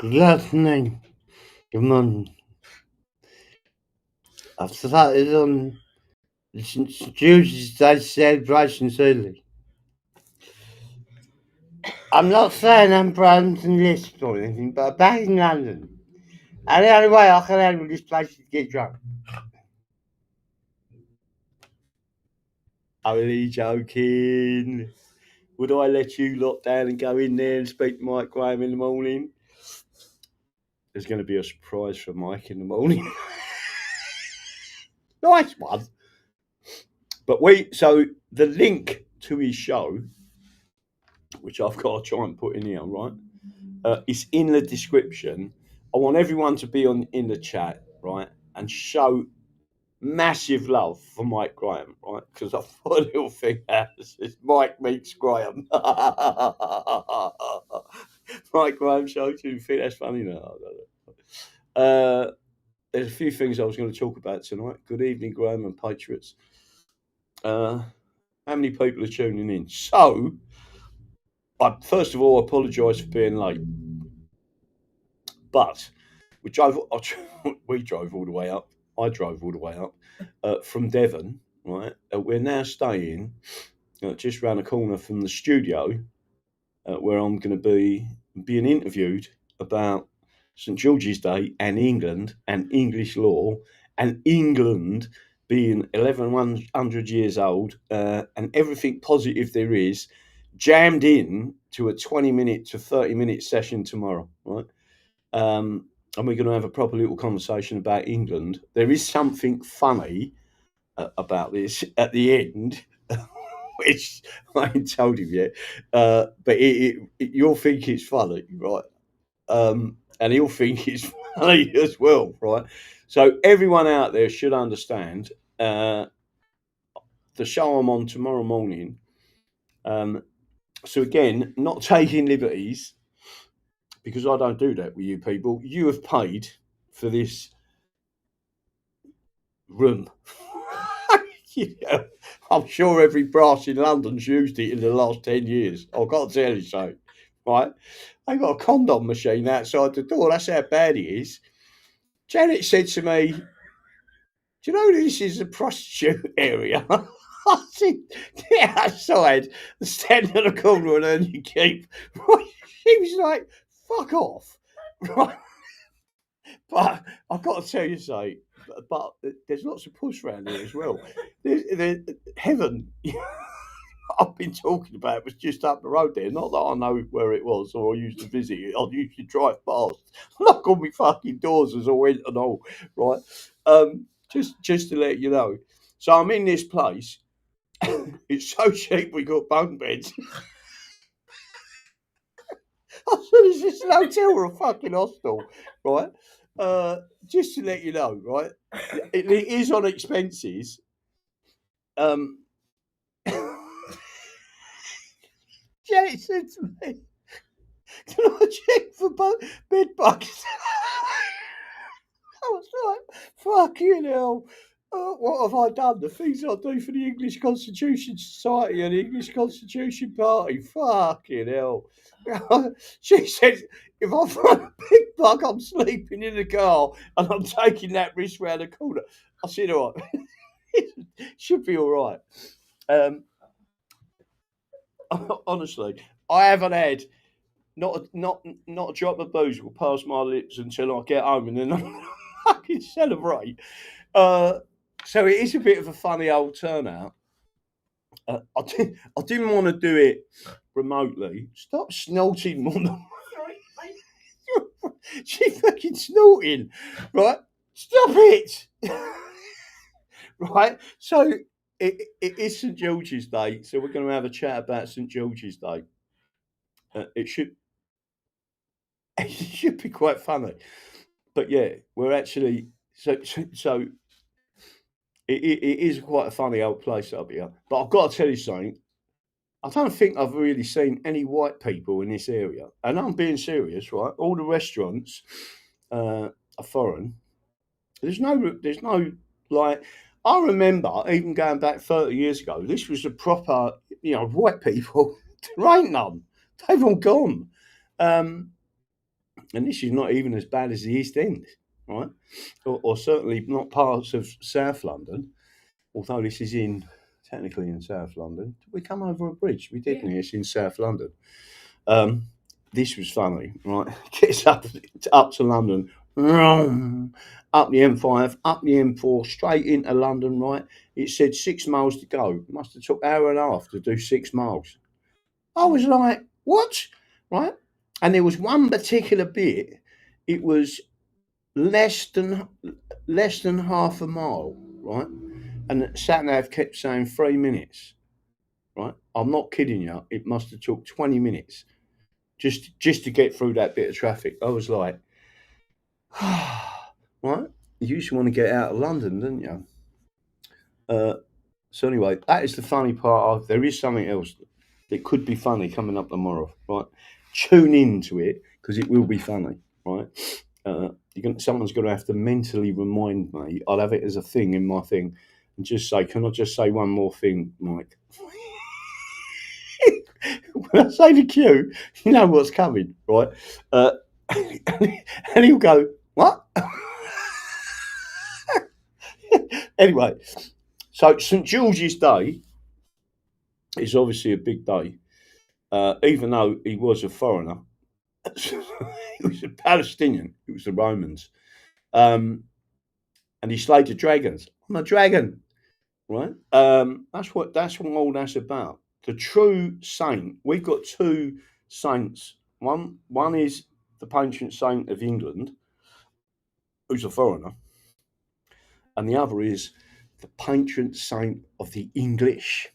Good afternoon. Good morning. I've started on Tuesday's celebrations early. I'm not saying I'm Brandon List or anything, but I'm back in London. And the only way I can handle this place is to get drunk. Only joking. Would I let you lock down and go in there and speak to Mike Graham in the morning? There's going to be a surprise for Mike in the morning. Nice one. But so the link to his show, which I've got to try and put in here, right? It's in the description. I want everyone to be in the chat, right, and show massive love for Mike Graham, right? Because I put a little thing out that says Mike meets Graham. Mike Graham show. Do you think that's funny? No, I don't know. There's a few things I was going to talk about tonight. Good evening, Graham and Patriots. How many people are tuning in? So, first of all, I apologise for being late. But we drove all the way up. I drove all the way up from Devon, right? We're now staying just round the corner from the studio where I'm going to be being interviewed about St George's Day and England and English law and England being 1100 years old and everything positive there is jammed in to a 20-minute to 30-minute session tomorrow, right? And we're going to have a proper little conversation about England. There is something funny about this at the end, which I ain't told you yet, but you'll think it's funny, right? And he'll think it's funny as well, right? So everyone out there should understand the show I'm on tomorrow morning. So again, not taking liberties, because I don't do that with you people. You have paid for this room. You know, I'm sure every brass in London's used it in the last 10 years. I've got to tell you so, right? They've got a condom machine outside the door. That's how bad it is. Janet said to me, do you know this is a prostitute area? I said, yeah, outside, stand in the corner and earn your keep. She was like, fuck off. Right? But I've got to tell you, but there's lots of push around here as well. Heaven, I've been talking about was just up the road there. Not that I know where it was or I used to visit it. I used to drive past, knock on my fucking doors as I went and all, right? Just to let you know. So I'm in this place. It's so cheap we got bunk beds. I said, is this an hotel or a fucking hostel, right? Just to let you know, right? It is on expenses. Janet said to me, can I check for bed bugs? I was like, fucking hell. What have I done? The things I do for the English Constitution Society and the English Constitution Party. Fucking hell. She said, if I find a big bug, I'm sleeping in the car and I'm taking that risk round the corner. I said, all right. Should be all right. Honestly, I haven't had not a drop of booze will pass my lips until I get home and then I fucking celebrate. So it is a bit of a funny old turnout. I didn't want to do it remotely. Stop snorting, Mum. She's fucking snorting, right? Stop it. Right? So it is St George's Day, so we're going to have a chat about St George's Day. It should be quite funny, but yeah, we're actually so it is quite a funny old place up here. But I've got to tell you something. I don't think I've really seen any white people in this area, and I'm being serious, right? All the restaurants are foreign. There's no like. I remember even going back 30 years ago. This was a proper, white people. There ain't none. They've all gone. And this is not even as bad as the East End, right? Or certainly not parts of South London, although this is technically in South London. We come over a bridge. We didn't. Yeah. It's in South London. This was funny, right? Gets up to London, up the M5, up the M4, straight into London, right? It said 6 miles to go. Must have took an hour and a half to do 6 miles. I was like, what? Right? And there was one particular bit, it was less than half a mile, right? And the sat nav kept saying 3 minutes, right? I'm not kidding you. It must have took 20 minutes just to get through that bit of traffic. I was like, right? You used to want to get out of London, didn't you? So anyway, that is the funny part of. There is something else that could be funny coming up tomorrow, right? Tune into it because it will be funny, right? Someone's going to have to mentally remind me. I'll have it as a thing in my thing, and just say, "Can I just say one more thing, Mike?" When I say the cue, you know what's coming, right? And he'll go, "What?" Anyway, so St George's Day is obviously a big day, even though he was a foreigner. He was a Palestinian. It was the Romans, and he slayed the dragons. I'm a dragon, right? That's what all that's about. The true saint. We've got two saints. One is the patron saint of England, who's a foreigner, and the other is the patron saint of the English.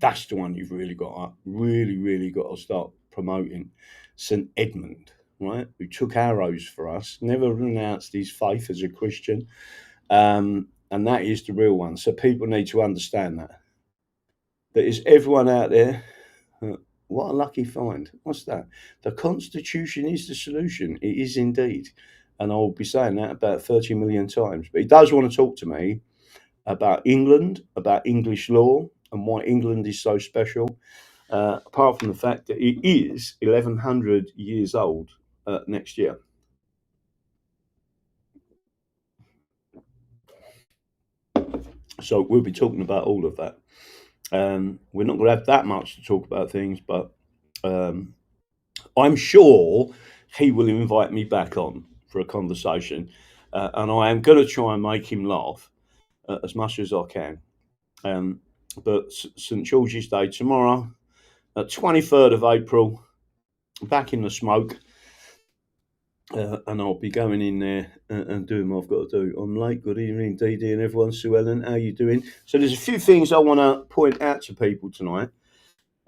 That's the one you've really got to start promoting. St Edmund, right, who took arrows for us, never renounced his faith as a Christian, and that is the real one. So people need to understand that. There is everyone out there. What a lucky find. What's that? The Constitution is the solution. It is indeed. And I'll be saying that about 30 million times. But he does want to talk to me about England, about English law, and why England is so special. Apart from the fact that it is 1100 years old next year. So we'll be talking about all of that. We're not going to have that much to talk about things, but I'm sure he will invite me back on for a conversation, and I am going to try and make him laugh as much as I can. But St George's Day tomorrow, 23rd of April, back in the smoke, and I'll be going in there and doing what I've got to do. I'm late. Good evening, Dee Dee and everyone. Sue Ellen, how you doing? So there's a few things I want to point out to people tonight.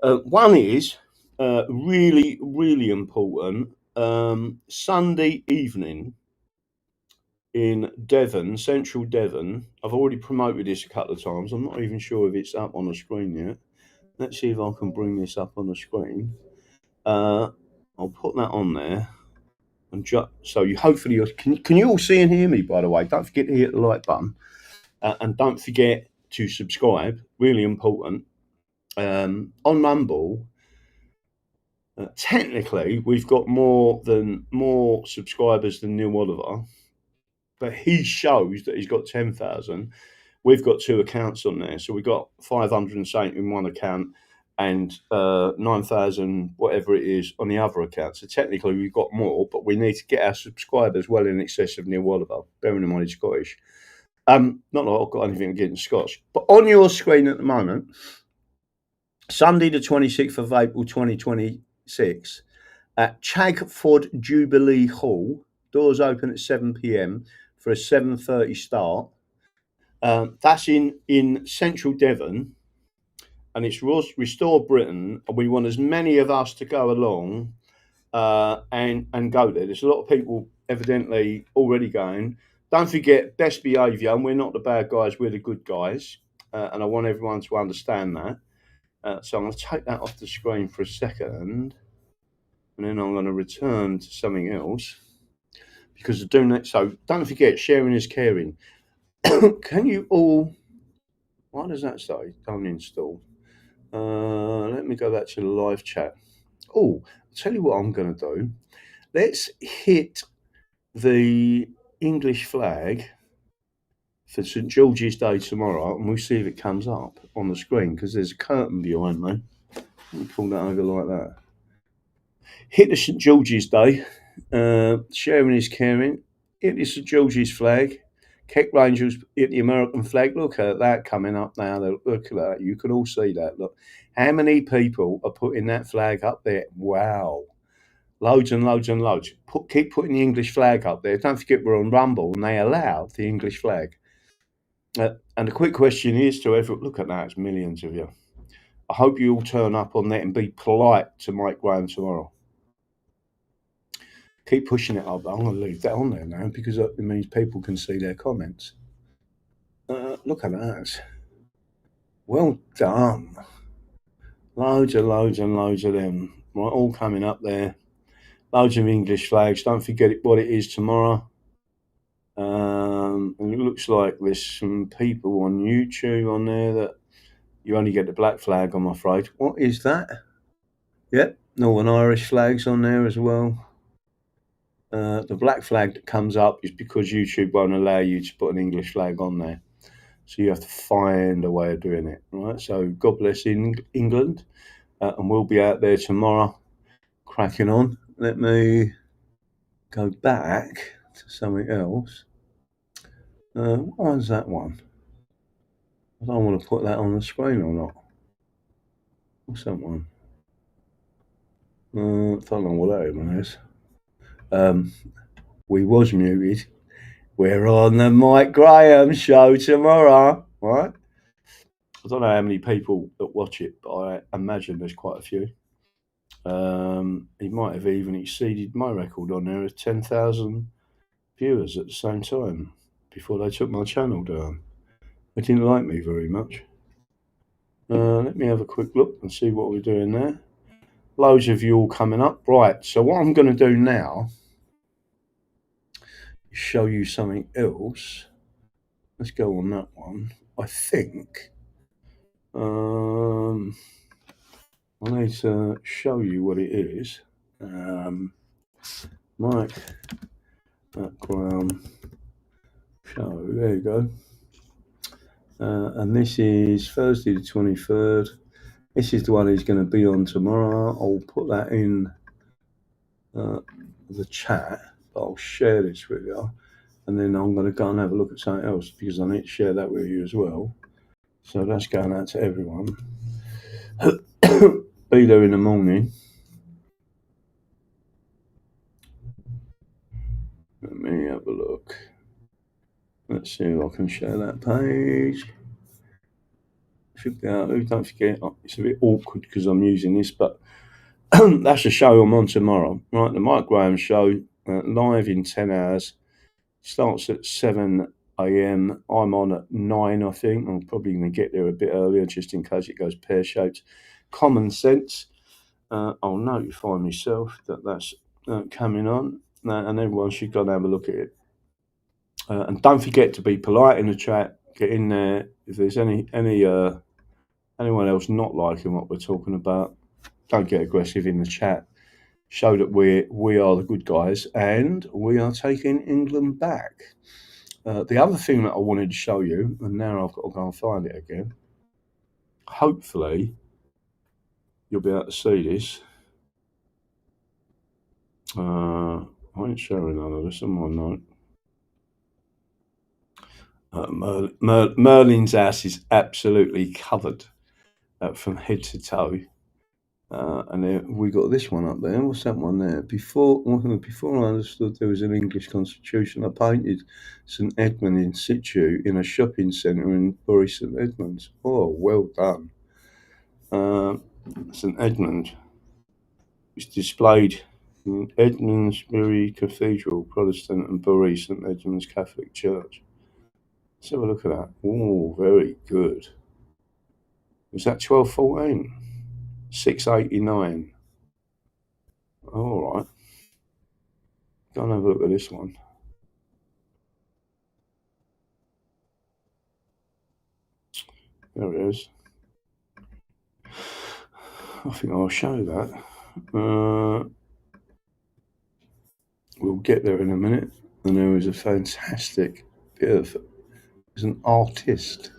One is really, really important. Sunday evening in Devon, central Devon. I've already promoted this a couple of times. I'm not even sure if it's up on the screen yet. Let's see if I can bring this up on the screen. I'll put that on there. And so you hopefully can you all see and hear me, by the way? Don't forget to hit the like button. And don't forget to subscribe. Really important. On Mumble, technically, we've got more subscribers than Neil Oliver, but he shows that he's got 10,000. We've got two accounts on there, so we've got 570 in one account and 9,000 whatever it is on the other account. So technically, we've got more, but we need to get our subscribers well in excess of Neil Oliver. Bearing in mind he's Scottish. Not that I've got anything against Scots, but on your screen at the moment, Sunday the 26th of April 2026 at Chagford Jubilee Hall. Doors open at 7 p.m. for a 7:30 start. That's in central Devon, and it's Restore Britain. And we want as many of us to go along and go there. There's a lot of people evidently already going. Don't forget, best behaviour, and we're not the bad guys, we're the good guys. And I want everyone to understand that. So I'm going to take that off the screen for a second, and then I'm going to return to something else because of doing that. So don't forget, sharing is caring. Can you all? What does that say? Don't install. Let me go back to the live chat. Oh, I'll tell you what I'm going to do. Let's hit the English flag for St George's Day tomorrow, and we'll see if it comes up on the screen because there's a curtain behind me. Let me pull that over like that. Hit the St George's Day. Sharing is caring. Hit the St George's flag. Keck Rangers hit the American flag. Look at that coming up now. Look at that. You can all see that. Look, how many people are putting that flag up there? Wow. Loads and loads and loads. Keep putting the English flag up there. Don't forget we're on Rumble and they allow the English flag. And the quick question is to everyone, look at that, it's millions of you. I hope you all turn up on that and be polite to Mike Graham tomorrow. Keep pushing it up. I'm going to leave that on there now because it means people can see their comments. Look at that. Well done. Loads and loads and loads of them. Right, all coming up there. Loads of English flags. Don't forget what it is tomorrow. And it looks like there's some people on YouTube on there that you only get the black flag, I'm afraid. What is that? Yep, Northern Irish flags on there as well. The black flag that comes up is because YouTube won't allow you to put an English flag on there. So you have to find a way of doing it, right? So God bless England. And we'll be out there tomorrow cracking on. Let me go back to something else. What one's that one? I don't want to put that on the screen or not. What's that one? I don't know what that one is. We was muted. We're on the Mike Graham show tomorrow, right? I don't know how many people that watch it, but I imagine there's quite a few. He might have even exceeded my record on there of 10,000 viewers at the same time before they took my channel down. They didn't like me very much. Let me have a quick look and see what we're doing there. Loads of you all coming up. Right, so what I'm going to do now is show you something else. Let's go on that one. I think I need to show you what it is. Mike Graham show. There you go. And this is Thursday the 23rd. This is the one he's going to be on tomorrow. I'll put that in the chat, but I'll share this with you. And then I'm going to go and have a look at something else because I need to share that with you as well. So that's going out to everyone. Be there in the morning. Let me have a look. Let's see if I can share that page. Should go. Don't forget, it's a bit awkward because I'm using this, but that's the show I'm on tomorrow. Right, the Mike Graham show, live in 10 hours. Starts at 7 a.m. I'm on at 9, I think. I'm probably going to get there a bit earlier just in case it goes pear-shaped. Common sense. I'll notify myself that that's coming on, and everyone should go and have a look at it. And don't forget to be polite in the chat. Get in there. If there's anyone else not liking what we're talking about, don't get aggressive in the chat. Show that we are the good guys and we are taking England back. The other thing that I wanted to show you, and now I've got to go and find it again. Hopefully, you'll be able to see this. I ain't showing none of this on my note. Merlin's house is absolutely covered from head to toe. And then we got this one up there. What's that one there? Before I understood there was an English constitution, I painted St Edmund in situ in a shopping centre in Bury St Edmunds. Oh, well done. St Edmund was displayed in Edmundsbury Cathedral, Protestant, and Bury St Edmund's Catholic Church. Let's have a look at that. Oh, very good. Was that 1214? 689. All right. Go and have a look at this one. There it is. I think I'll show that. We'll get there in a minute. And there is a fantastic bit of, as an artist.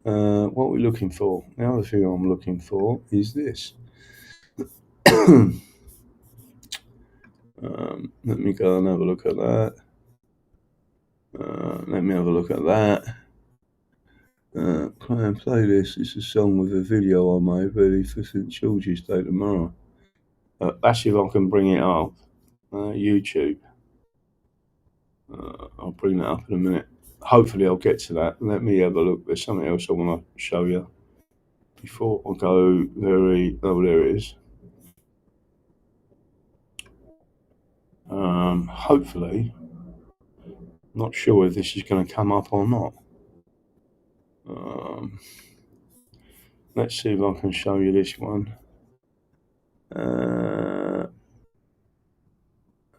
What are we looking for? The other thing I'm looking for is this. Let me go and have a look at that. Let me have a look at that. Play playlist. It's a song with a video I made ready for St George's Day tomorrow. That's if I can bring it up. YouTube. I'll bring that up in a minute. Hopefully I'll get to that. Let me have a look. There's something else I want to show you before I go very... Oh, there it is. Hopefully. Not sure if this is going to come up or not. Let's see if I can show you this one.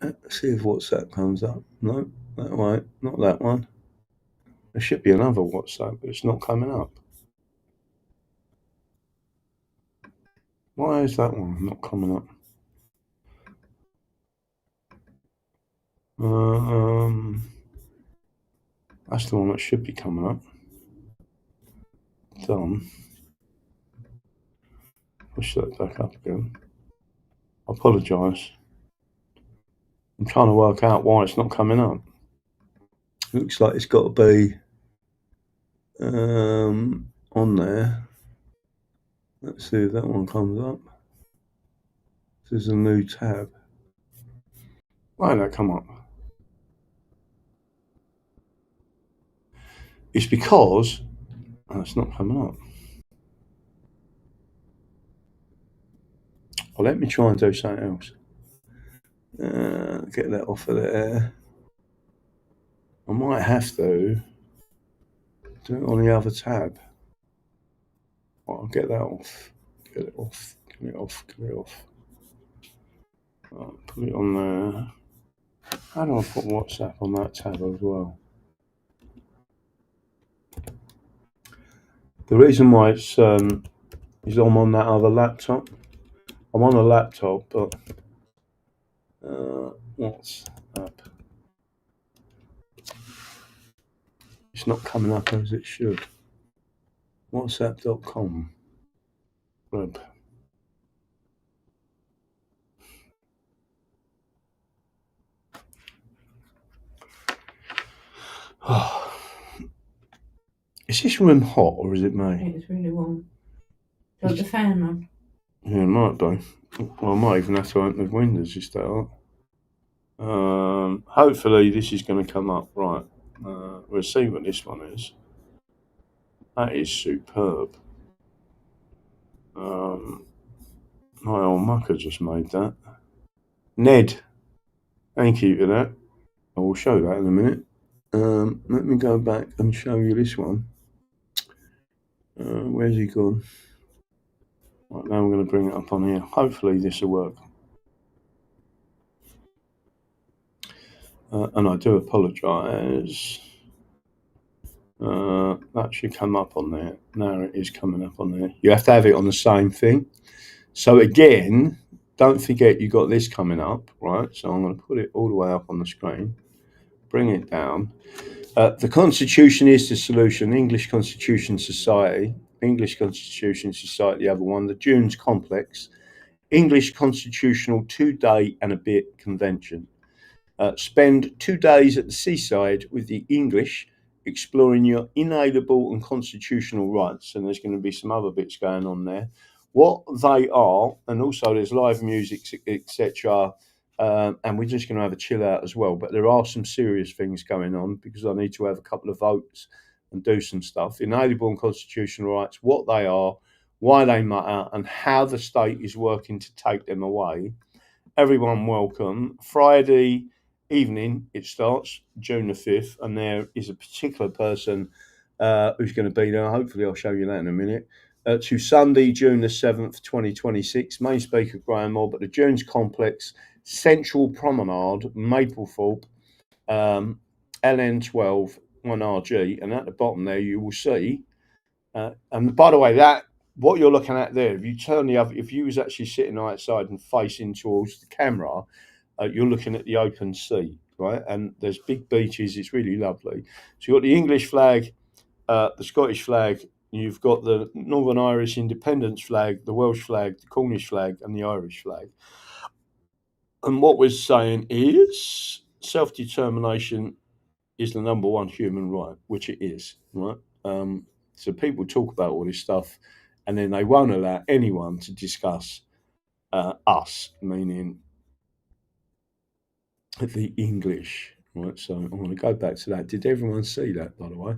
Let's see if WhatsApp comes up. No, that won't. Not that one. There should be another WhatsApp, but it's not coming up. Why is that one not coming up? That's the one that should be coming up. Done. Push that back up again. I apologise. I'm trying to work out why it's not coming up. Looks like it's got to be on there. Let's see if that one comes up. There's a new tab. Why did that come up? It's because it's not coming up. Well, let me try and do something else. Get that off of there. I might have to do it on the other tab. I'll get that off. Get it off. Get it off. Get it off. Put it on there. How do I put WhatsApp on that tab as well? The reason why it's is I'm on that other laptop. I'm on a laptop, but WhatsApp. It's not coming up as it should. WhatsApp.com. Web. Is this room hot or is it me? It's really warm. Got the fan on? Yeah, it might be. Well, I might even have to open the windows to start. Hopefully this is going to come up right. We'll see what this one is. That is superb. My old mucker just made that. Ned, thank you for that. I will show that in a minute. Let me go back and show you this one. Where's he gone? Right, now I'm going to bring it up on here. Hopefully this will work. And I do apologise. That should come up on there. Now it is coming up on there. You have to have it on the same thing. So again, don't forget you got this coming up, right? So I'm going to put it all the way up on the screen. Bring it down. The Constitution is the solution. English Constitution Society. English Constitution Society, the other one. The Dunes Complex. English Constitutional 2-day and a bit convention. Spend 2 days at the seaside with the English, exploring your inalienable and constitutional rights. And there's going to be some other bits going on there. What they are, and also there's live music, etc. And we're just going to have a chill out as well. But there are some serious things going on because I need to have a couple of votes and do some stuff. Inalienable and constitutional rights, what they are, why they matter, and how the state is working to take them away. Everyone welcome. Friday evening it starts, June the 5th, and there is a particular person who's going to be there. Hopefully I'll show you that in a minute. To Sunday, June the 7th, 2026. Main speaker, Graham Moore, but the Dunes Complex, Central Promenade, Maplethorpe, LN12 1RG. And at the bottom there, you will see, and by the way, that what you're looking at there, if you turn if you was actually sitting outside and facing towards the camera, you're looking at the open sea, right? And there's big beaches. It's really lovely. So you've got the English flag, the Scottish flag. You've got the Northern Irish independence flag, the Welsh flag, the Cornish flag, and the Irish flag. And what we're saying is self-determination is the number one human right, which it is, right? So people talk about all this stuff, and then they won't allow anyone to discuss us, meaning the English, right? So I'm going to go back to that. Did everyone see that, by the way?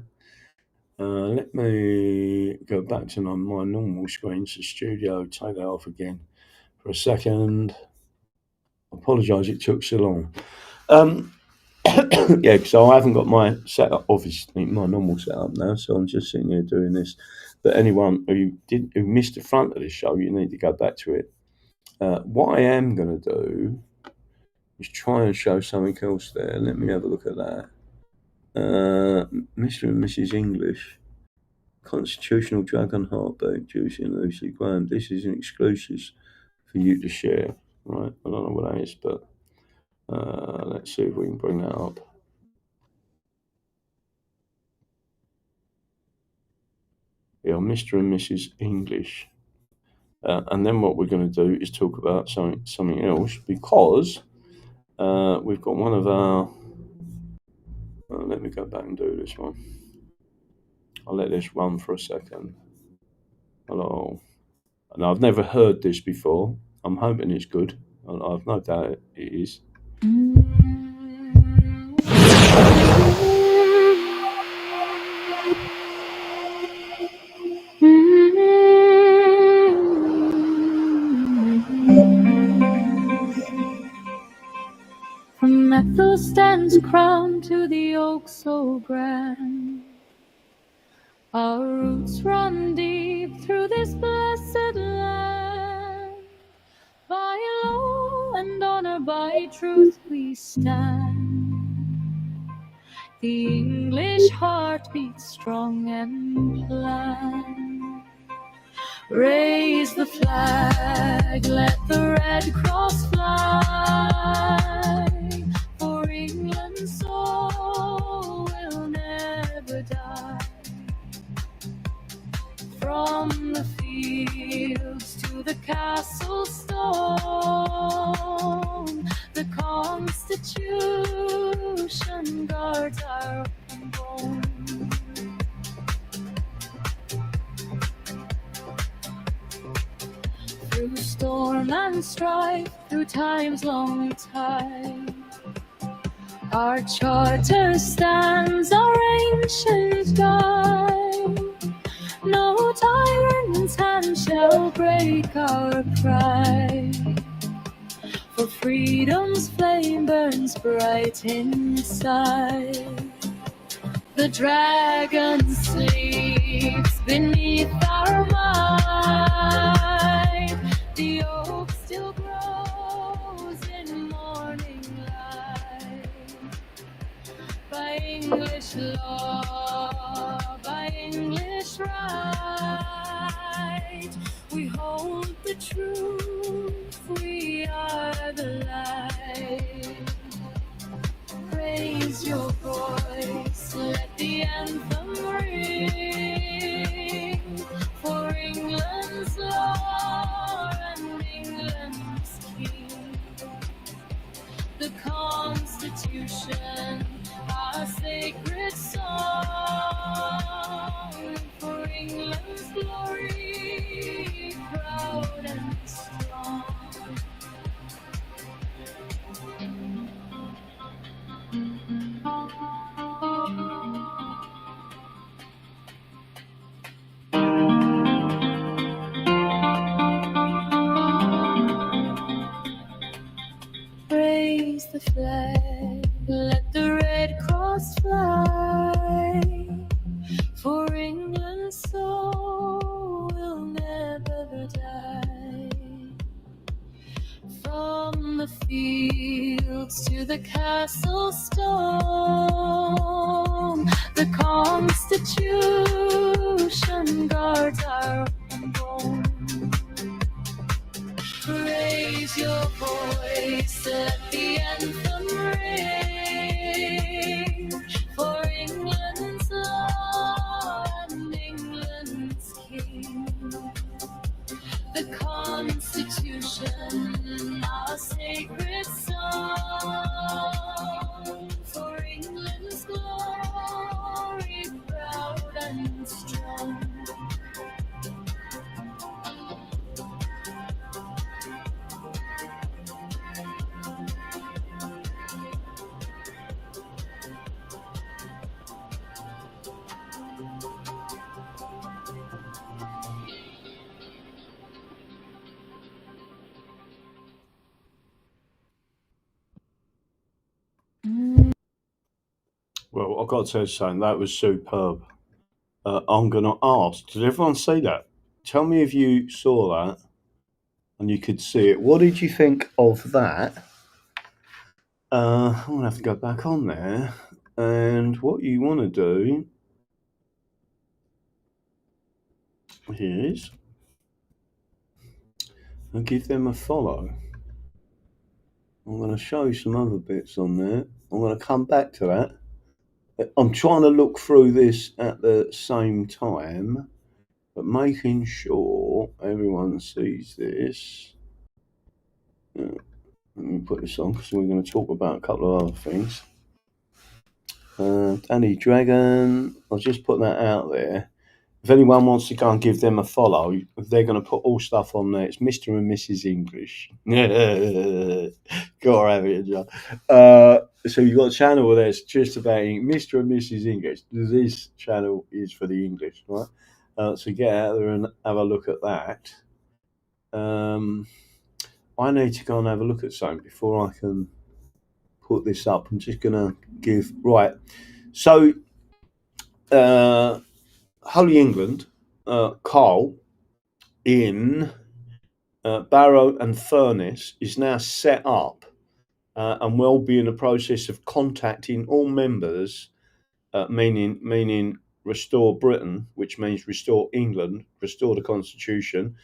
Let me go back to my normal screen, so studio, take that off again for a second. Apologise it took so long. Yeah, so I haven't got my setup, obviously my normal setup now, so I'm just sitting here doing this. But anyone who missed the front of this show, you need to go back to it. What I am going to do is try and show something else there. Let me have a look at that. Mr. and Mrs. English, constitutional dragon heartbeat, Juicy and Lucy Graham. This is an exclusive for you to share, right? I don't know what that is, but let's see if we can bring that up. Yeah, Mr. and Mrs. English. And then what we're going to do is talk about something else, because we've got one of our... let me go back and do this one. I'll let this run for a second. Hello. And I've never heard this before. I'm hoping it's good. I've no doubt it is. From Ethelstan's crown to the oak so grand, our roots run deep through this blessed land. By law and honor, by truth we stand. The English heart beats strong and planned. Raise the flag, let the red cross fly, for England's soul will never die. From the fields to the castle stone, the Constitution guards our open bone. Through storm and strife, through time's long tide, our charter stands, our ancient guide. No tyrant's hand shall break our pride, for freedom's flame burns bright inside. The dragon sleeps beneath our might. The oak still grows in morning light. By English law, by English right, we hold the truth, we are the light. Raise your voice, let the anthem ring, for England's law and England's king. The Constitution, our sacred song, for England's glory, proud and strong. Raise the flag, let the red cross fly, for England's soul will never die. From the fields to the castle stone, the Constitution guards our open bone. Raise your voice, let the Well, I've got to tell you something, that was superb. I'm going to ask, did everyone see that? Tell me if you saw that and you could see it. What did you think of that? I'm going to have to go back on there. And what you want to do is and give them a follow. I'm going to show you some other bits on there. I'm going to come back to that. I'm trying to look through this at the same time, but making sure everyone sees this. Let me put this on because we're going to talk about a couple of other things. Danny Dragon, I'll just put that out there. If anyone wants to go and give them a follow, they're going to put all stuff on there. It's Mr. and Mrs. English. Gotta have it, John. So you've got a channel there that's just about Mr. and Mrs. English. This channel is for the English, right? So get out there and have a look at that. I need to go and have a look at something before I can put this up. I'm just going to give... Right. So... Holy England, Carl, in Barrow and Furness, is now set up and will be in the process of contacting all members, meaning Restore Britain, which means Restore England, Restore the Constitution,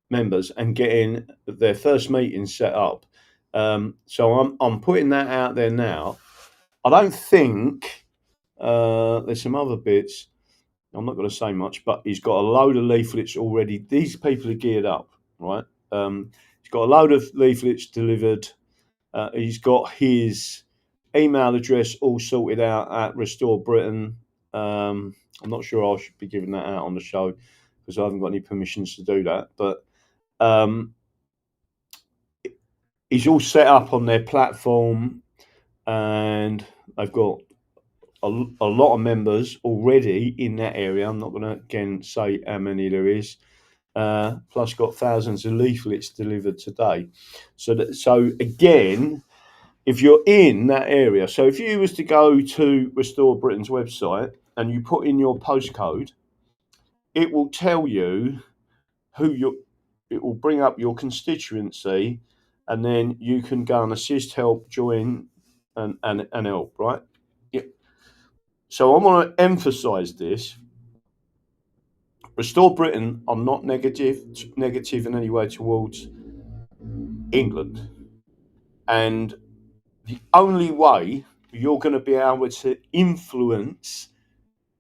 members, and getting their first meeting set up. So I'm putting that out there now. I don't think there's some other bits. I'm not going to say much, but he's got a load of leaflets already. These people are geared up, right? He's got a load of leaflets delivered. He's got his email address all sorted out at Restore Britain. I'm not sure I should be giving that out on the show because I haven't got any permissions to do that. But he's all set up on their platform, and they've got a lot of members already in that area. I'm not going to again say how many there is. Plus, got thousands of leaflets delivered today. So again, if you're in that area, so if you was to go to Restore Britain's website and you put in your postcode, it will tell you it will bring up your constituency, and then you can go and assist, help, join, and help, right? Yeah. So I want to emphasise this. Restore Britain are not negative in any way towards England. And the only way you're going to be able to influence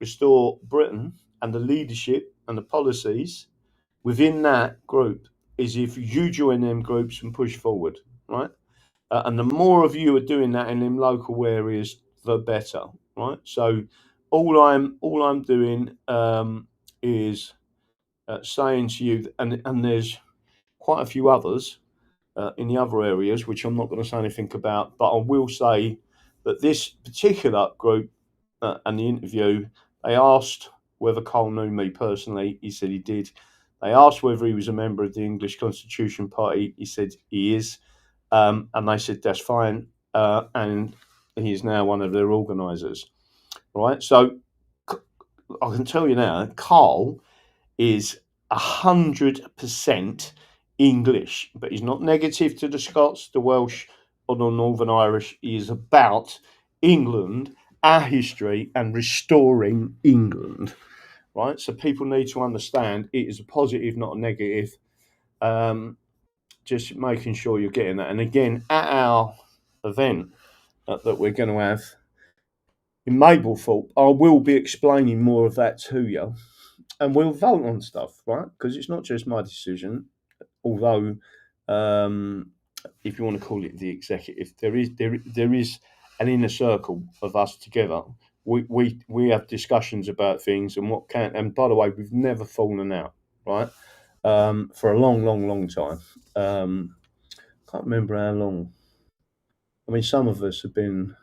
Restore Britain and the leadership and the policies within that group is if you join them groups and push forward, right? And the more of you are doing that in them local areas, the better, right? So all I'm doing is saying to you, and there's quite a few others in the other areas, which I'm not going to say anything about, but I will say that this particular group and the interview, they asked whether Cole knew me personally. He said he did. They asked whether he was a member of the English Constitution Party. He said he is. And they said that's fine. And he is now one of their organisers. Right? So I can tell you now, Carl is 100% English, but he's not negative to the Scots, the Welsh, or the Northern Irish. He is about England, our history, and restoring England. Right? So people need to understand it is a positive, not a negative. Just making sure you're getting that. And again, at our event that we're going to have in Mablethorpe, I will be explaining more of that to you. And we'll vote on stuff, right? Because it's not just my decision. Although, if you want to call it the executive, there is an inner circle of us together. We have discussions about things and what can. And by the way, we've never fallen out, right? For a long time. Can't remember how long. I mean, some of us have been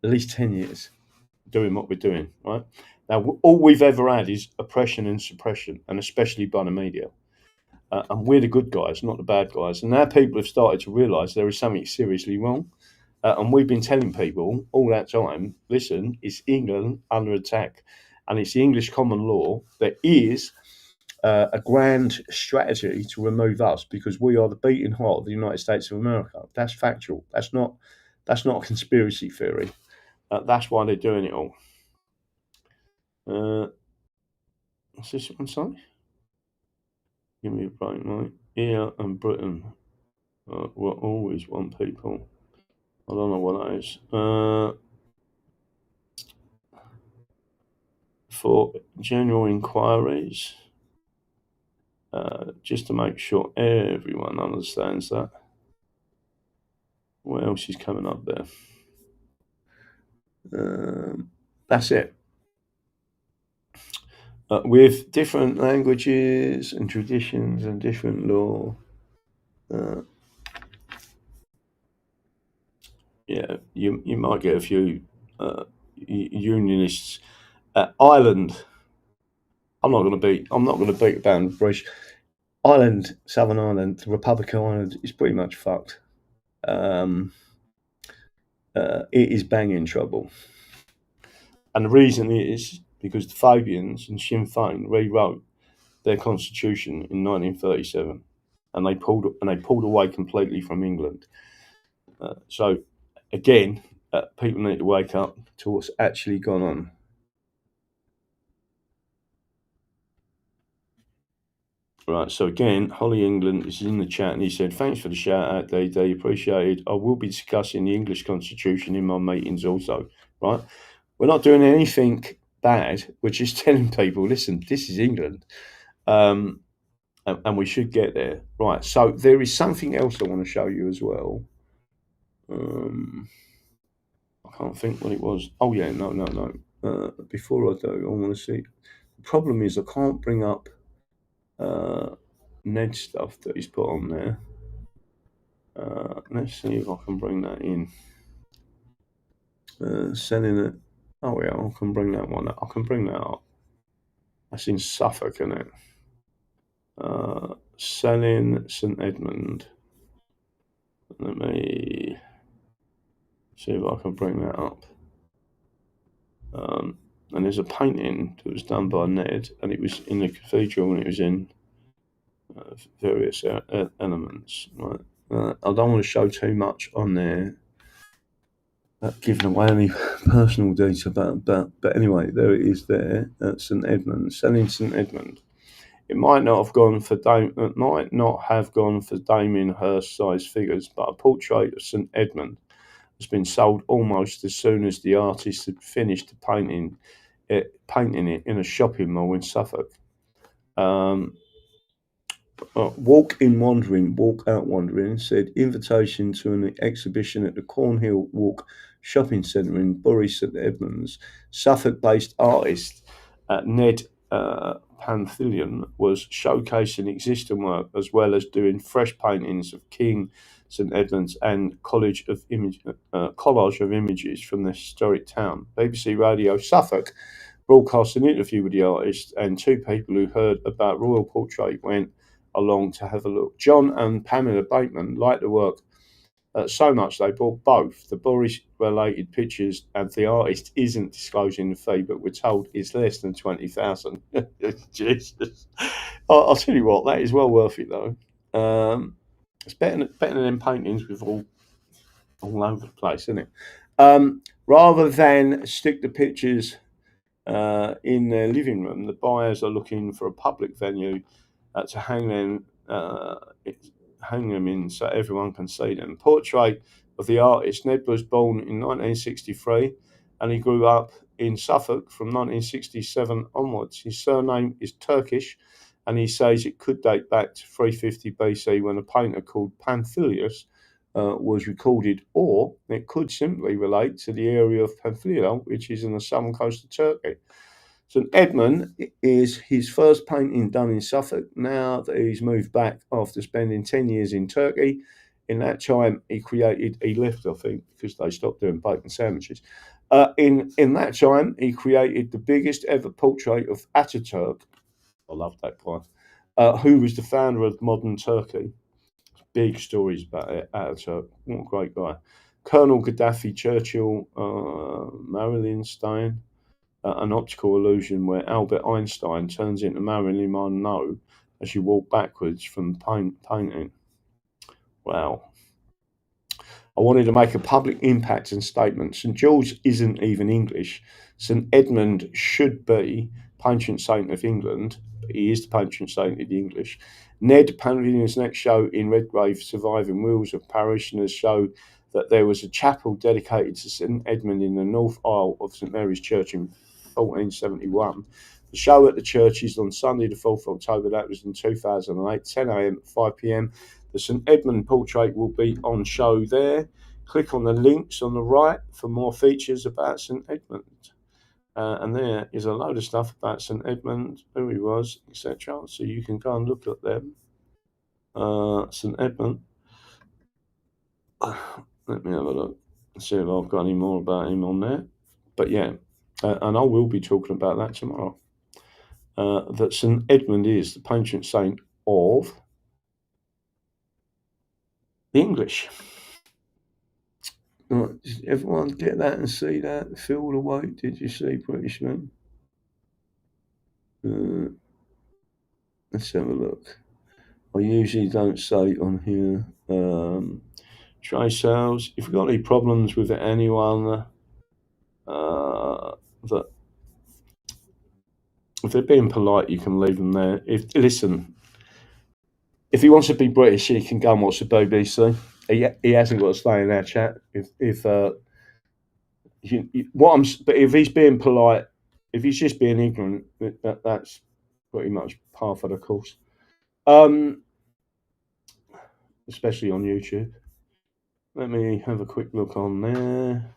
at least 10 years doing what we're doing, right? Now, all we've ever had is oppression and suppression, and especially by the media. And we're the good guys, not the bad guys. And now people have started to realise there is something seriously wrong. And we've been telling people all that time, listen, it's England under attack. And it's the English common law that is a grand strategy to remove us because we are the beating heart of the United States of America. That's factual. That's not a conspiracy theory. That's why they're doing it all. What's this one say? Give me a break, mate. Here and Britain were always one people. I don't know what that is. For general inquiries, just to make sure everyone understands that. What else is coming up there? That's it. With different languages and traditions and different law. Yeah, you might get a few unionists. Ireland. I'm not going to beat down the British. Ireland, Southern Ireland, the Republic of Ireland is pretty much fucked. It is banging trouble. And the reason is because the Fabians and Sinn Féin rewrote their constitution in 1937, and they pulled away completely from England. So, again, people need to wake up to what's actually gone on. Right, so again, Holly England is in the chat and he said, thanks for the shout out, they appreciated. I will be discussing the English constitution in my meetings also, right? We're not doing anything bad. We're just telling people, listen, this is England. And we should get there. Right, so there is something else I want to show you as well. I can't think what it was. Oh, yeah, no. Before I do, I want to see. The problem is I can't bring up Ned stuff that he's put on there. Let's see if I can bring that in. Selling it. Oh, yeah, I can bring that one up. I can bring that up. That's in Suffolk, isn't it? Selling St Edmund. Let me see if I can bring that up. And there's a painting that was done by Ned, and it was in the cathedral, and it was in various elements. Right? I don't want to show too much on there, giving away any personal data, but anyway, there it is there at St Edmund, selling St Edmund. It might not have gone for Damien Hirst size figures, but a portrait of St Edmund has been sold almost as soon as the artist had finished painting it in a shopping mall in Suffolk. Walk Out Wandering said invitation to an exhibition at the Cornhill Walk Shopping Centre in Bury St Edmunds. Suffolk-based artist Ned Panthilion was showcasing existing work as well as doing fresh paintings of King St Edmunds and collage of images from the historic town. BBC Radio Suffolk broadcast an interview with the artist, and two people who heard about Royal Portrait went along to have a look. John and Pamela Bateman liked the work so much they bought both. The Boris-related pictures, and the artist isn't disclosing the fee, but we're told it's less than 20,000. Jesus, I'll tell you what, that is well worth it though. It's better than them paintings with all over the place, isn't it? Rather than stick the pictures in their living room, the buyers are looking for a public venue to hang them in so everyone can see them. Portrait of the artist. Ned was born in 1963 and he grew up in Suffolk from 1967 onwards. His surname is Turkish and he says it could date back to 350 BC when a painter called Pamphilus was recorded, or it could simply relate to the area of Pamphylia, which is in the southern coast of Turkey. St Edmund is his first painting done in Suffolk now that he's moved back after spending 10 years in Turkey. In that time, he left, I think, because they stopped doing bacon sandwiches. In that time, he created the biggest ever portrait of Ataturk. I love that guy. Who was the founder of modern Turkey. Big stories about it, Ataturk. What a great guy. Colonel Gaddafi, Churchill, Marilyn Stein, an optical illusion where Albert Einstein turns into Marilyn Monroe as you walk backwards from painting. Wow. I wanted to make a public impact and statement. St George isn't even English. St Edmund should be patron saint of England, but he is the patron saint of the English. Ned Pavilion's next show in Redgrave, Surviving Wheels of Parishioners, show that there was a chapel dedicated to St Edmund in the north aisle of St Mary's Church in 1471. The show at the church is on Sunday the 4th of October, that was in 2008, 10 a.m. to 5 p.m. The St Edmund portrait will be on show there. Click on the links on the right for more features about St Edmund. And there is a load of stuff about St Edmund, who he was, etc. So you can go and look at them. St Edmund. Let me have a look and see if I've got any more about him on there. But yeah, and I will be talking about that tomorrow. That St Edmund is the patron saint of the English. Right, did everyone get that and see that? Feel the weight? Did you see, Britishman? Let's have a look. I usually don't say on here. Tray sales. If you've got any problems with anyone, that if they're being polite, you can leave them there. If he wants to be British, he can go and watch the BBC. He hasn't got to stay in our chat. But if he's being polite, if he's just being ignorant, that's pretty much par for the course. Especially on YouTube. Let me have a quick look on there.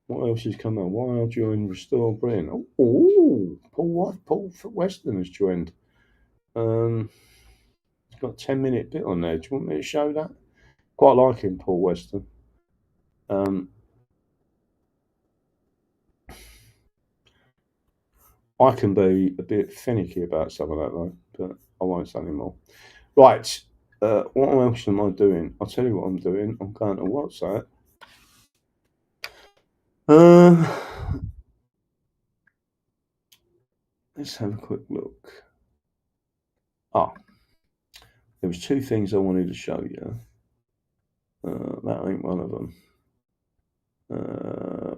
What else has come out? Wild joined Restore Britain. Oh, Paul Weston has joined. It's got a 10-minute bit on there. Do you want me to show that? Quite like him, Paul Weston. I can be a bit finicky about some of that though, but I won't say any more. Right, what else am I doing? I'll tell you what I'm doing. I'm going to WhatsApp. Let's have a quick look. There was two things I wanted to show you. That ain't one of them.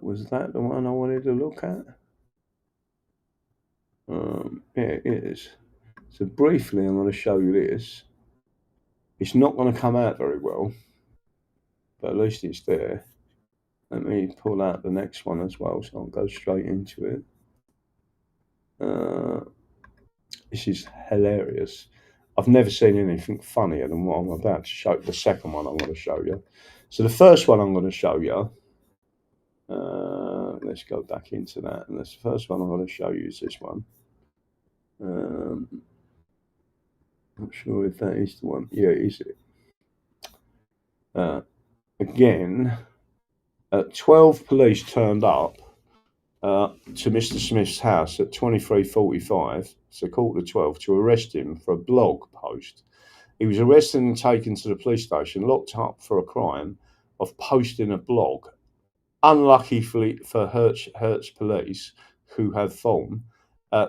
Was that the one I wanted to look at? Yeah, it is. So briefly, I'm going to show you this. It's not going to come out very well, but at least it's there. Let me pull out the next one as well, so I'll go straight into it. This is hilarious. I've never seen anything funnier than what I'm about to show. The second one I'm going to show you. So the first one I'm going to show you. Let's go back into that. And the first one I'm going to show you is this one. Not sure if that is the one. Yeah, is it? Again, 12 police turned up to Mr. Smith's house at 23:45, so 11:45, to arrest him for a blog post. He was arrested and taken to the police station, locked up for a crime of posting a blog. Unlucky for Hertz police, who have fallen,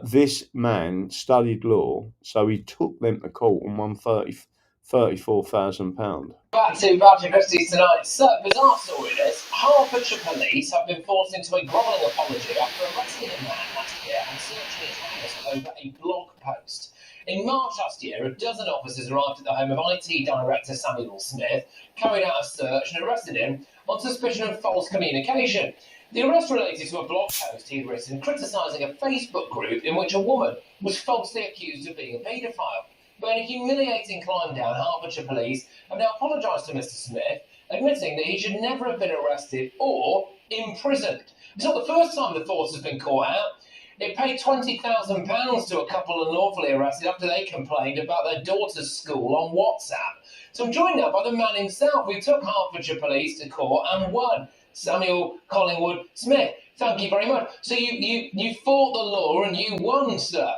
this man studied law, so he took them to court and won £34,000. Back to Badger Christie's tonight. So, bizarre story this. Hertfordshire police have been forced into a grovelling apology after arresting a man last year and searching his house over a blog post. In March last year, a dozen officers arrived at the home of IT Director Samuel Smith, carried out a search and arrested him on suspicion of false communication. The arrest related to a blog post he'd written criticising a Facebook group in which a woman was falsely accused of being a paedophile. But in a humiliating climb down, Hertfordshire police have now apologised to Mr. Smith, admitting that he should never have been arrested or imprisoned. It's not the first time the force has been caught out. It paid £20,000 to a couple unlawfully arrested after they complained about their daughter's school on WhatsApp. So I'm joined now by the man himself who took Hertfordshire police to court and won, Samuel Collingwood Smith. Thank you very much. So you fought the law and you won, sir.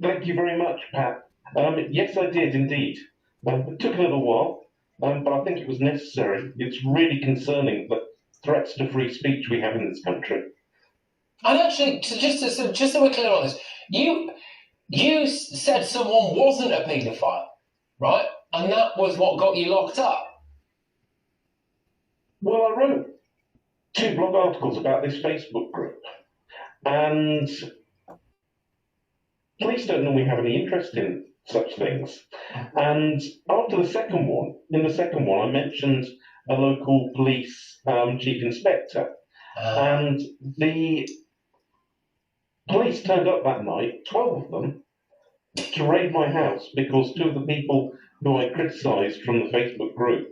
Thank you very much, Pat. Yes, I did indeed. It took a little while. but I think it was necessary. It's really concerning the threats to free speech we have in this country. And actually, just so we're clear on this, you said someone wasn't a paedophile, right? And that was what got you locked up. Well, I wrote 2 blog articles about this Facebook group, and police don't normally have any interest in such things. And after the second one, I mentioned a local police chief inspector, and the police turned up that night, 12 of them, to raid my house because 2 of the people who I criticised from the Facebook group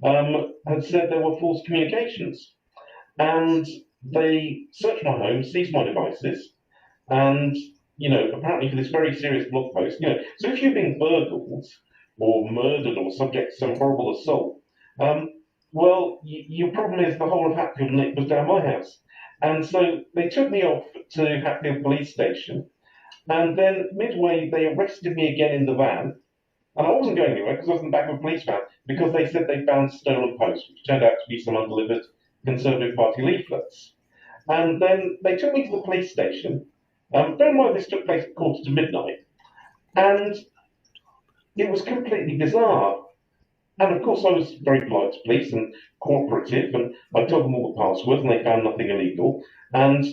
had said there were false communications. And they searched my home, seized my devices, and, apparently for this very serious blog post, so if you're being burgled or murdered or subject to some horrible assault, well, your problem is the whole of Hatfield and it was down my house. And so they took me off to Hatfield police station, and then midway they arrested me again in the van. And I wasn't going anywhere because I was in the back of a police van because they said they found stolen posts, which turned out to be some undelivered Conservative Party leaflets. And then they took me to the police station. Bear in mind, this took place at 1:45, and it was completely bizarre. And of course, I was very polite to police and cooperative, and I told them all the passwords, and they found nothing illegal. And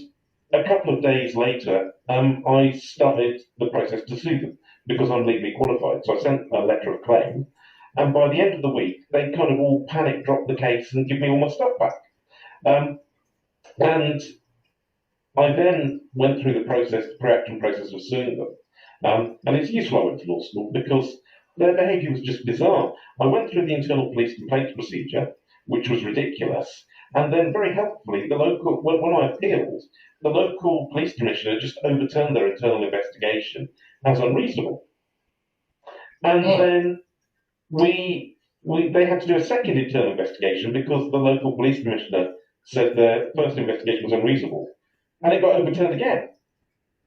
a couple of days later, I started the process to sue them because I'm legally qualified. So I sent a letter of claim, and by the end of the week, they kind of all panic dropped the case and give me all my stuff back. And I then went through the pre-action process of suing them. And it's useful I went to law school because their behaviour was just bizarre. I went through the internal police complaints procedure, which was ridiculous, and then very helpfully, when I appealed, the local police commissioner just overturned their internal investigation as unreasonable. And then they had to do a second internal investigation because the local police commissioner said their first investigation was unreasonable, and it got overturned again.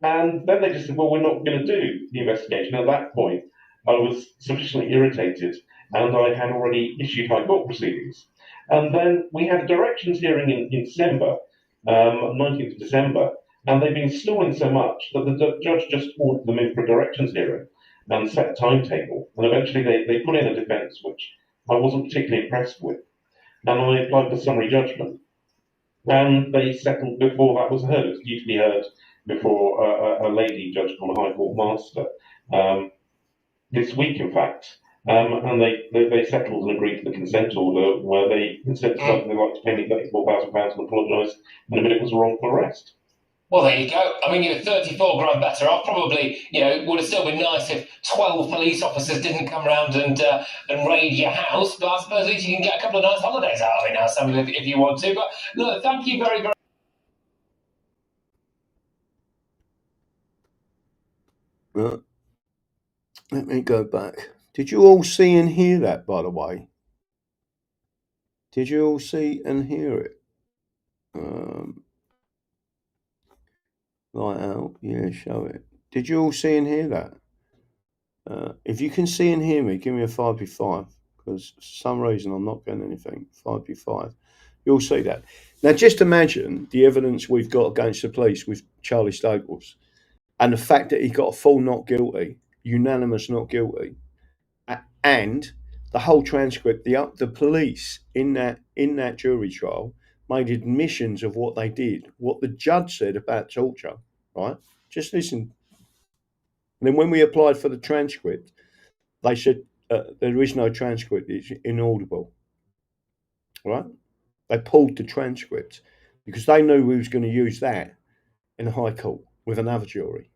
And then they just said, well, we're not going to do the investigation. At that point, I was sufficiently irritated, and I had already issued high court proceedings. And then we had a directions hearing in December, 19th of December, and they've been stalling so much that the judge just ordered them in for a directions hearing and set a timetable. And eventually they put in a defence, which I wasn't particularly impressed with. And I applied for summary judgment. And they settled before that was heard. It was due to be heard before a lady judge called a High Court Master this week, in fact. And they settled and agreed to the consent order where they said something they'd like to pay me £34,000 and apologise and admit it was a wrongful arrest. Well, there you go. I mean, you're 34 grand better off. Probably, would have still been nice if 12 police officers didn't come around and raid your house. But I suppose at least you can get a couple of nice holidays out of it now, Samuel, if you want to. But look, thank you very, very Right. Let me go back. Did you all see and hear that, by the way? Did you all see and hear it? Light out. Yeah, show it. Did you all see and hear that? If you can see and hear me, give me a 5p5, because for some reason I'm not getting anything. 5p5. You'll see that. Now, just imagine the evidence we've got against the police with Charlie Staples, and the fact that he got a full not guilty, unanimous not guilty, and the whole transcript. The police in that jury trial made admissions of what they did, what the judge said about torture. Right? Just listen. And then when we applied for the transcript, they said there is no transcript; it's inaudible. Right? They pulled the transcript because they knew we was going to use that in the High Court with another jury.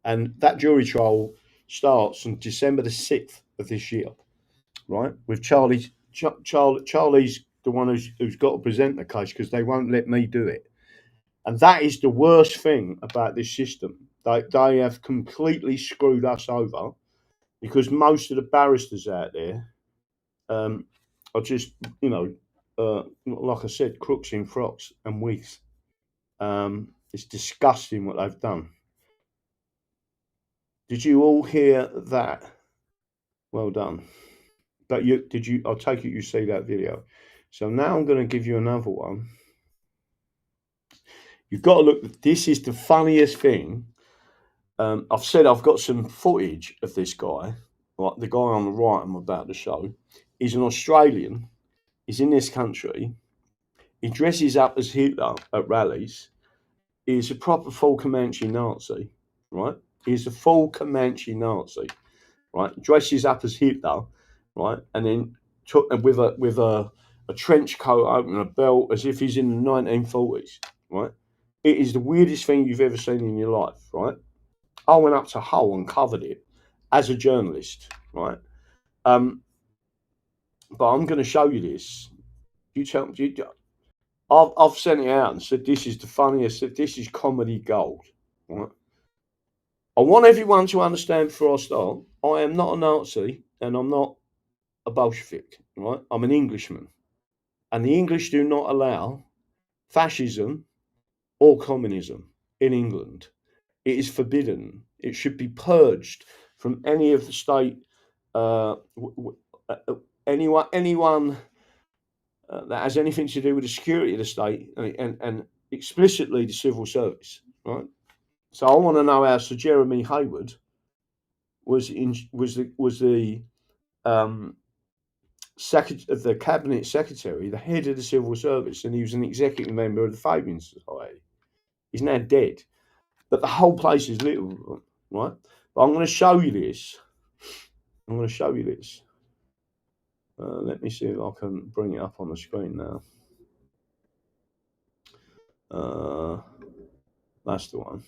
And that jury trial starts on December the 6th of this year, right? With Charlie's the one who's got to present the case because they won't let me do it. And that is the worst thing about this system. They have completely screwed us over because most of the barristers out there are just, like I said, crooks in frocks and wigs. It's disgusting what they've done. Did you all hear that? Well done. But I'll take it you see that video. So now I'm going to give you another one. You've got to look. This is the funniest thing. I've said I've got some footage of this guy. Like the guy on the right I'm about to show. He's an Australian. He's in this country. He dresses up as Hitler at rallies. He's a proper full Comanche Nazi, right? He's a full Comanche Nazi, right? Dresses up as Hitler, right? And then with a trench coat and a belt as if he's in the 1940s, right? It is the weirdest thing you've ever seen in your life, right? I went up to Hull and covered it as a journalist, right? But I'm going to show you this. You tell me. I've sent it out and said this is the funniest. This is comedy gold, right? I want everyone to understand before I start. I am not a Nazi and I'm not a Bolshevik, right? I'm an Englishman, and the English do not allow fascism or communism in England. It is forbidden. It should be purged from any of the state. Anyone that has anything to do with the security of the state and explicitly the civil service, right? So I want to know how Sir Jeremy Hayward was the cabinet secretary, the head of the civil service, and he was an executive member of the Fabian Society. He's now dead, but the whole place is lit with them, right? But I'm going to show you this. Let me see if I can bring it up on the screen now. That's the one.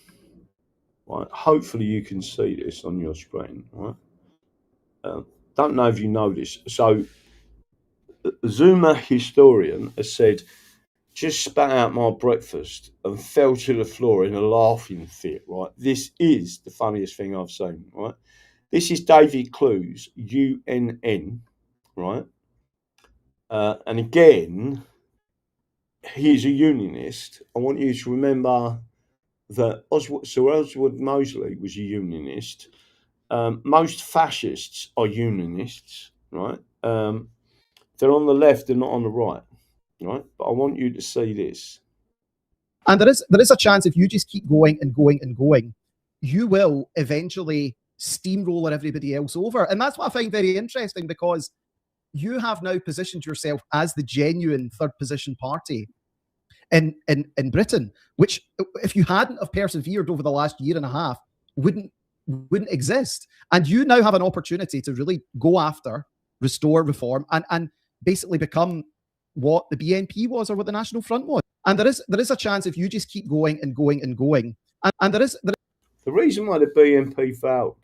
Right. Hopefully you can see this on your screen. Right. Don't know if you know this. So, Zuma historian has said, just spat out my breakfast and fell to the floor in a laughing fit. Right. This is the funniest thing I've seen. Right. This is David Clues, UNN. Right. And again, he's a unionist. I want you to remember that Sir Oswald Mosley was a unionist. Most fascists are unionists, right? They're on the left, they're not on the right, right? But I want you to see this. And there is a chance if you just keep going and going and going, you will eventually steamroller everybody else over. And that's what I find very interesting, because you have now positioned yourself as the genuine third position party in Britain, which, if you hadn't have persevered over the last year and a half, wouldn't exist. And you now have an opportunity to really go after, restore, reform, and basically become what the BNP was or what the National Front was. And there is a chance if you just keep going and going and going. And there is the reason why the BNP failed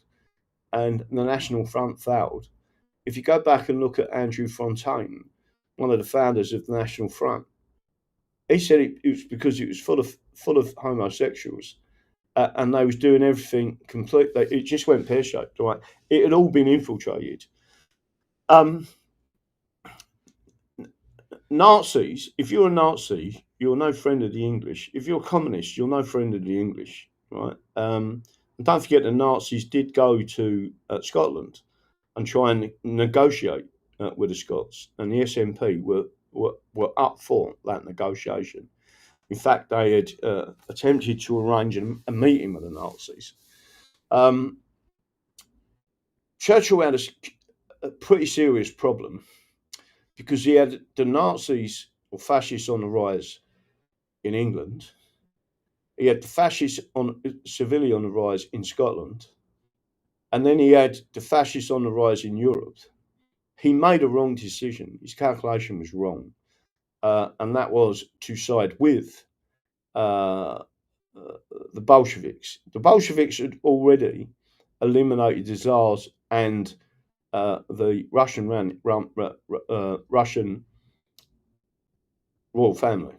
and the National Front failed. If you go back and look at Andrew Fontaine, one of the founders of the National Front, he said it was because it was full of homosexuals, and they was doing everything completely. It just went pear-shaped, right? It had all been infiltrated. Nazis, if you're a Nazi, you're no friend of the English. If you're a communist, you're no friend of the English, right? And don't forget the Nazis did go to Scotland and try and negotiate with the Scots, and the SNP were up for that negotiation. In fact, they had attempted to arrange a meeting with the Nazis. Churchill had a pretty serious problem because he had the Nazis or fascists on the rise in England. He had the fascists severely on the rise in Scotland. And then he had the fascists on the rise in Europe. He made a wrong decision. His calculation was wrong. And that was to side with the Bolsheviks. The Bolsheviks had already eliminated the Tsars and the Russian royal family.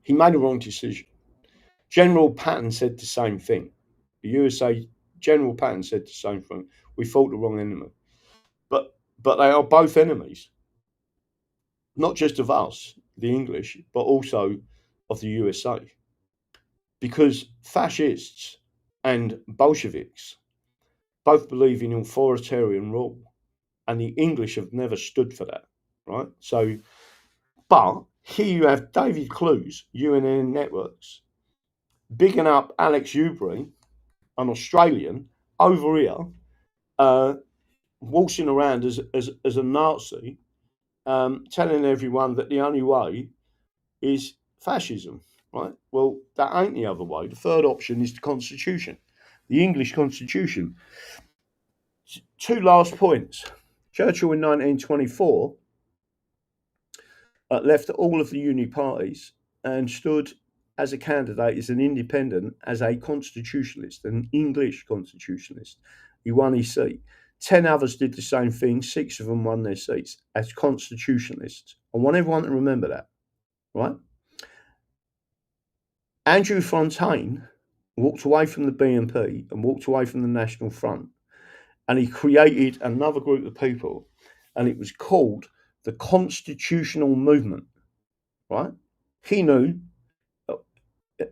He made a wrong decision. General Patton said the same thing. The USA General Patton said the same thing. We fought the wrong enemy. But they are both enemies, not just of us, the English, but also of the USA. Because fascists and Bolsheviks both believe in authoritarian rule. and the English have never stood for that, right? So, but here you have David Clues, UNN Networks, bigging up Alex Ubry, an Australian, over here, waltzing around as a Nazi, telling everyone that the only way is fascism, right? Well, that ain't the other way. The third option is the Constitution, the English Constitution. Two last points. Churchill in 1924 left all of the uni parties and stood as a candidate, as an independent, as a constitutionalist, an English constitutionalist. He won his seat. 10 others did the same thing. 6 of them won their seats as constitutionalists. I want everyone to remember that, right? Andrew Fontaine walked away from the BNP and walked away from the National Front, and he created another group of people, and it was called the Constitutional Movement, right? He knew.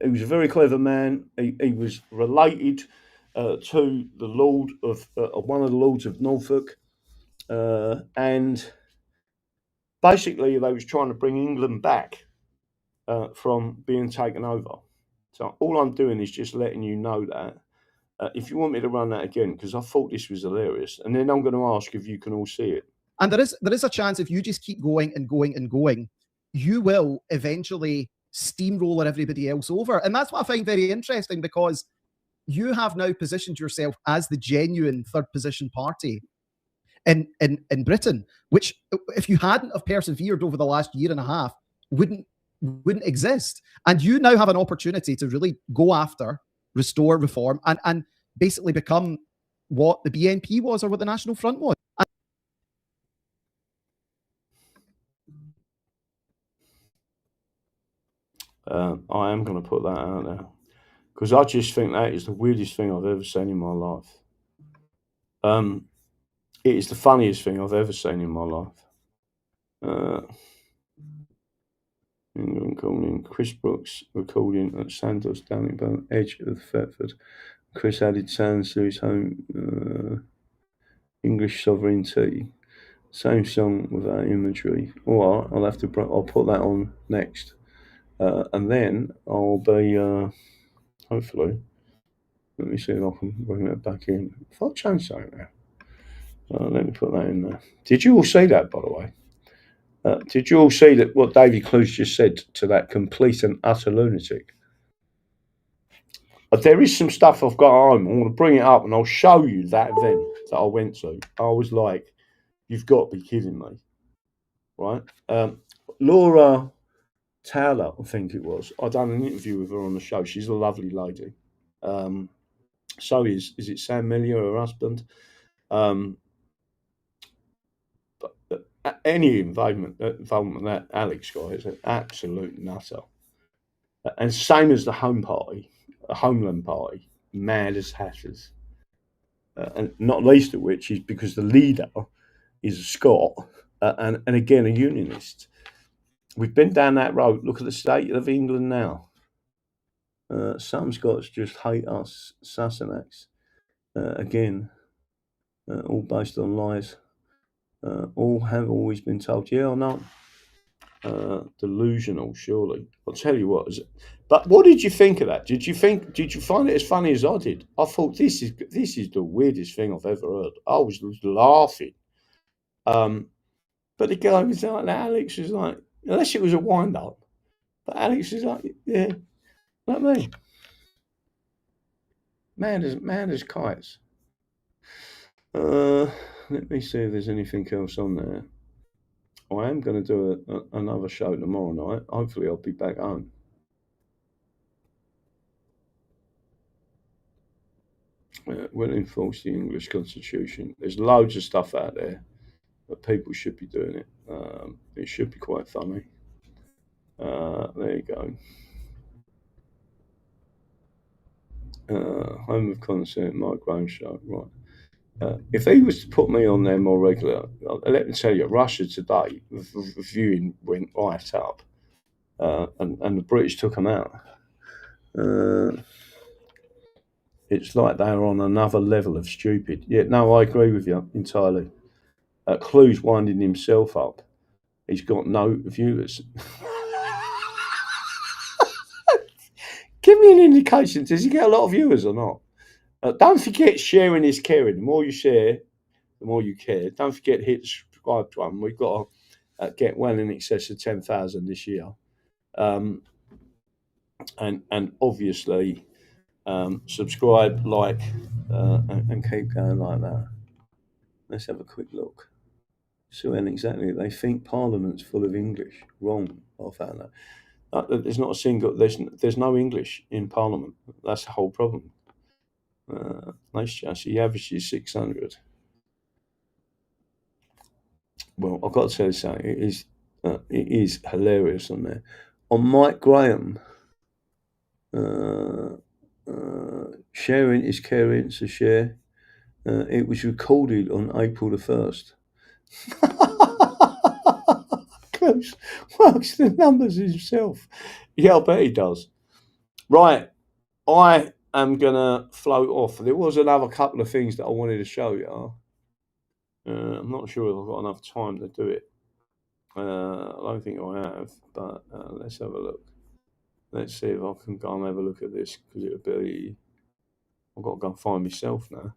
He was a very clever man. He was related to the Lord of one of the Lords of Norfolk, and basically they was trying to bring England back from being taken over. So all I'm doing is just letting you know that. If you want me to run that again, because I thought this was hilarious, and then I'm going to ask if you can all see it. And there is a chance if you just keep going and going and going, you will eventually steamroller everybody else over. And that's what I find very interesting, because you have now positioned yourself as the genuine third position party in Britain, which, if you hadn't have persevered over the last year and a half, wouldn't exist. And you now have an opportunity to really go after, restore, reform, and basically become what the BNP was or what the National Front was. I am going to put that out there, because I just think that is the weirdest thing I've ever seen in my life. It is the funniest thing I've ever seen in my life. England calling Chris Brooks recording at Santos Downingbourne, edge of Thetford. Chris added sounds to his home English sovereignty. Same song without imagery. All right, I'll put that on next. And then I'll be, hopefully, let me see if I can bring that back in. If I change something now, let me put that in there. Did you all see that, by the way? Did you all see that what David Clues just said to that complete and utter lunatic? There is some stuff I've got home. I want to bring it up and I'll show you that event that I went to. I was like, you've got to be kidding me, right? Laura Taylor, I think it was. I done an interview with her on the show. She's a lovely lady. So is it Sam Melia, her husband? But any involvement that Alex guy is an absolute nutter. And same as the Homeland Party, mad as hatters. And not least of which is because the leader is a Scot and again a unionist. We've been down that road. Look at the state of England now. Some Scots just hate us Sassenachs. Again, all based on lies. All have always been told. Yeah, I know. Delusional, surely. I'll tell you what. But what did you think of that? Did you find it as funny as I did? I thought this is the weirdest thing I've ever heard. I was laughing. But the guy was like, Alex was like, unless it was a wind up. But Alex is like, yeah, like me. Mad as kites. Let me see if there's anything else on there. I am going to do another show tomorrow night. Hopefully I'll be back home. We'll enforce the English Constitution. There's loads of stuff out there, but people should be doing it. It should be quite funny. There you go. Home of Concert, Mike Graham show. Right. If he was to put me on there more regular, let me tell you, Russia today, the viewing went right up, and the British took them out. It's like they're on another level of stupid. Yeah, no, I agree with you entirely. Clue's winding himself up. He's got no viewers. Give me an indication. Does he get a lot of viewers or not? Don't forget, sharing is caring. The more you share, the more you care. Don't forget to hit the subscribe button. We've got to get well in excess of 10,000 this year. And obviously, subscribe, like, and keep going like that. Let's have a quick look. So when exactly they think Parliament's full of English. Wrong. I found that. There's not a single. There's no English in Parliament. That's the whole problem. Nice, Jesse. The average is 600. Well, I've got to tell you something. It is hilarious on there. On Mike Graham, sharing is caring, so share. It was recorded on April the 1st. Close works the numbers himself. Yeah, I bet he does. Right, I am gonna float off. There was another couple of things that I wanted to show you. I'm not sure if I've got enough time to do it. I don't think I have, but let's have a look. Let's see if I can go and have a look at this, because it'll be. I've got to go and find myself now.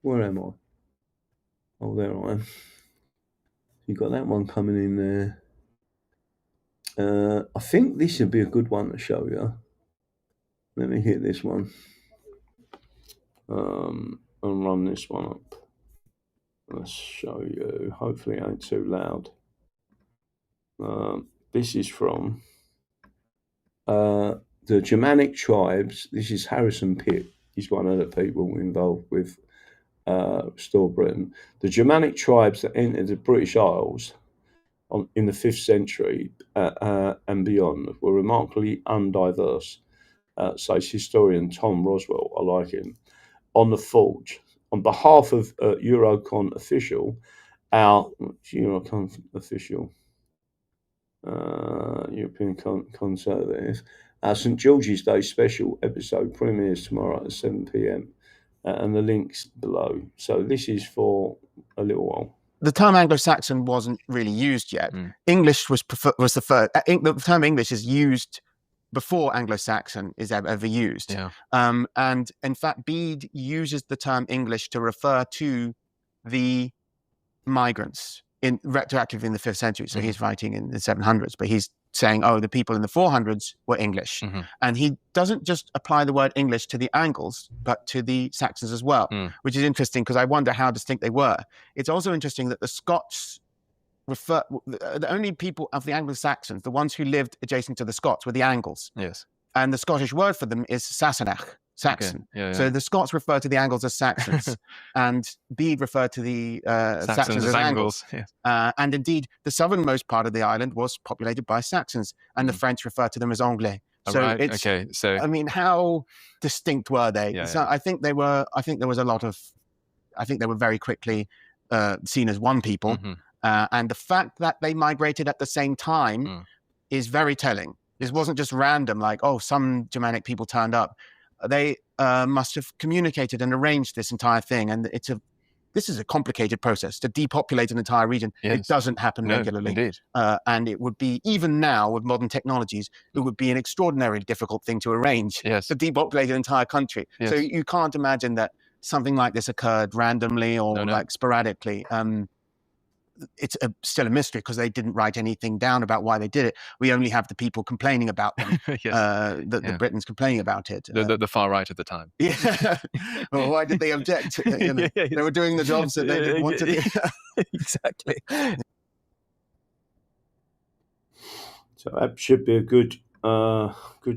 Where am I? Oh, there I am. You've got that one coming in there. I think this would be a good one to show you. Let me hit this one. And run this one up. Let's show you. Hopefully it ain't too loud. This is from the Germanic tribes. This is Harrison Pitt. He's one of the people involved with Restore Britain. The Germanic tribes that entered the British Isles in the 5th century and beyond were remarkably undiverse, says historian Tom Roswell. I like him. On the Forge, on behalf of European Conservative, our St George's Day special episode premieres tomorrow at 7 p.m. And the link's below. So this is for a little while. The term Anglo-Saxon wasn't really used yet. English was the first. The term English is used before Anglo-Saxon is ever used. Yeah. And in fact, Bede uses the term English to refer to the migrants retroactively in the 5th century. So he's writing in the 700s, but he's saying, oh, the people in the 400s were English. And he doesn't just apply the word English to the Angles, but to the Saxons as well, which is interesting because I wonder how distinct they were. It's also interesting that the Scots the only people of the Anglo-Saxons, the ones who lived adjacent to the Scots, were the Angles. Yes. And the Scottish word for them is Sassenach, Saxon. Okay. Yeah. So the Scots refer to the Angles as Saxons, and Bede referred to the Saxons as Angles. Yes. And indeed, the southernmost part of the island was populated by Saxons, and the French refer to them as Anglais. So right. it's, okay. So I mean, how distinct were they? Yeah, so yeah. I think there was a lot of, I think they were very quickly seen as one people. And the fact that they migrated at the same time is very telling. This wasn't just random, like, oh, some Germanic people turned up. They must have communicated and arranged this entire thing. And this is a complicated process. To depopulate an entire region, it doesn't happen regularly. Indeed. And it would be, even now with modern technologies, it would be an extraordinarily difficult thing to arrange to depopulate an entire country. Yes. So you can't imagine that something like this occurred randomly or like sporadically. It's still a mystery because they didn't write anything down about why they did it. We only have the people complaining about them, the Britons complaining about it. The far right at the time. Yeah. Well, why did they object? They were doing the jobs that they didn't want to do. Exactly. So that should be a good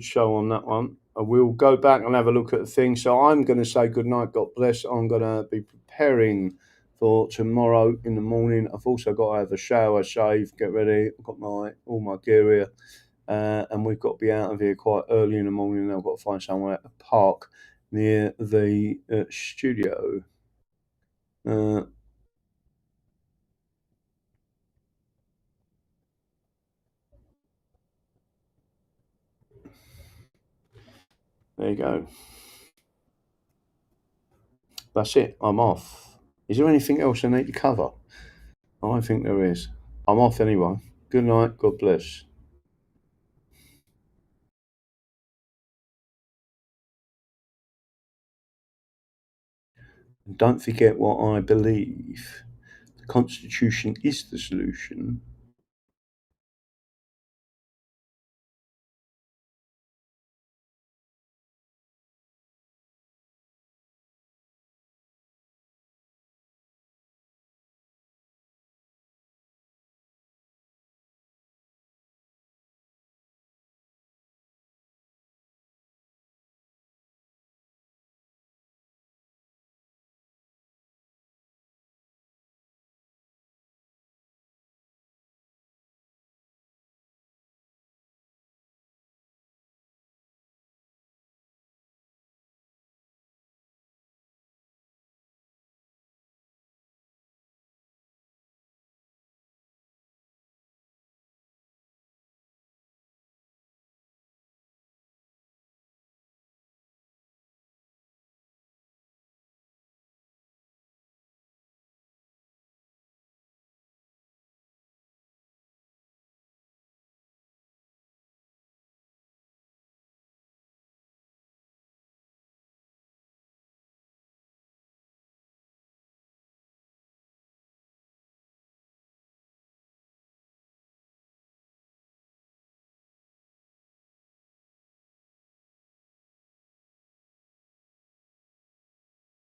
show on that one. We'll go back and have a look at the thing. So I'm going to say good night, God bless. I'm going to be preparing for tomorrow in the morning. I've also got to have a shower, shave, get ready. I've got all my gear here, and we've got to be out of here quite early in the morning. I've got to find somewhere to park near the studio. There you go. That's it. I'm off. Is there anything else I need to cover? I think there is. I'm off anyway. Good night. God bless. And don't forget what I believe. The Constitution is the solution.